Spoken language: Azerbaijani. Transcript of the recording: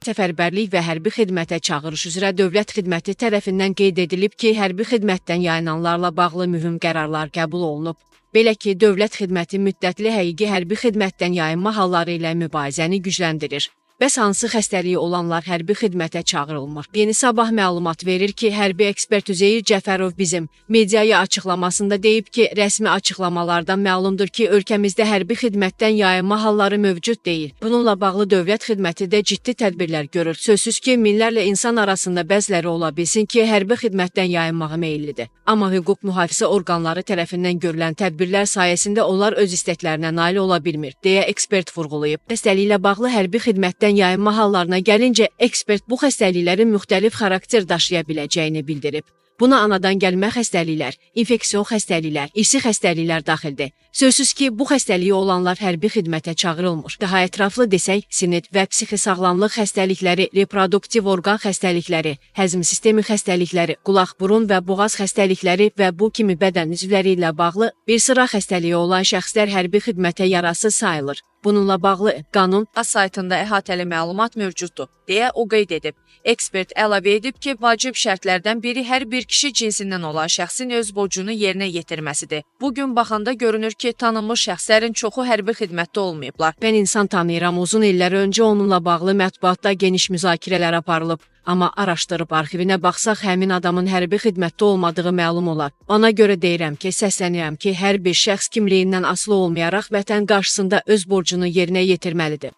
Səfərbərlik və hərbi xidmətə çağırış üzrə Dövlət Xidməti tərəfindən qeyd edilib ki, hərbi xidmətdən yayınanlarla bağlı mühüm qərarlar qəbul olunub. Belə ki, Dövlət Xidməti müddətli həqiqi hərbi xidmətdən yayınma halları ilə mübarizəni gücləndirir. Bəs hansı xəstəliyi olanlar hərbi xidmətə çağırılmır? Yeni Sabah məlumat verir ki, hərbi ekspert Üzeyir Cəfərov bizim mediaya açıqlamasında deyib ki, rəsmi açıqlamalardan məlumdur ki, ölkəmizdə hərbi xidmətdən yayınma halları mövcud deyil. Bununla bağlı Dövlət Xidməti də ciddi tədbirlər görür. Sözsüz ki, minlərlə insan arasında bəziləri ola bilsin ki, hərbi xidmətdən yayınmağa meyillidir. Amma hüquq mühafizə orqanları tərəfindən görülən tədbirlər sayəsində onlar öz istəklərinə nail ola bilmir, deyə ekspert vurğulayıb. Xəstəliklə bağlı hərbi xidmətdən yayınma hallarına gəlincə, ekspert bu xəstəliklərin müxtəlif xarakter daşıya biləcəyini bildirib. Buna anadan gəlmə xəstəliklər, infeksion xəstəliklər, irsi xəstəliklər daxildir. Sözsüz ki, bu xəstəliyi olanlar hərbi xidmətə çağırılmır. Daha ətraflı desək, sinir və psixi sağlamlıq xəstəlikləri, reproduktiv orqan xəstəlikləri, həzm sistemi xəstəlikləri, qulaq, burun və boğaz xəstəlikləri və bu kimi bədən üzvləri ilə bağlı bir sıra xəstəliyi olan şəxslər hərbi xidmətə yarasız sayılır. Bununla bağlı qanun saytında əhatəli məlumat mövcuddur, deyə o qeyd edib. Ekspert əlavə edib ki, vacib şərtlərdən biri hər bir kişi cinsindən olan şəxsin öz borcunu yerinə yetirməsidir. Bugün baxanda görünür ki, tanınmış şəxslərin çoxu hərbi xidmətdə olmayıblar. Mən insan tanıyıram, uzun illər öncə onunla bağlı mətbuatda geniş müzakirələr aparılıb. Amma araşdırıb arxivinə baxsaq, həmin adamın hərbi xidmətdə olmadığı məlum olar. Ona görə deyirəm ki, səslənirəm ki, hər bir şəxs kimliyindən asılı olmayaraq vətən qarşısında öz borcunu yerinə yetirməlidir.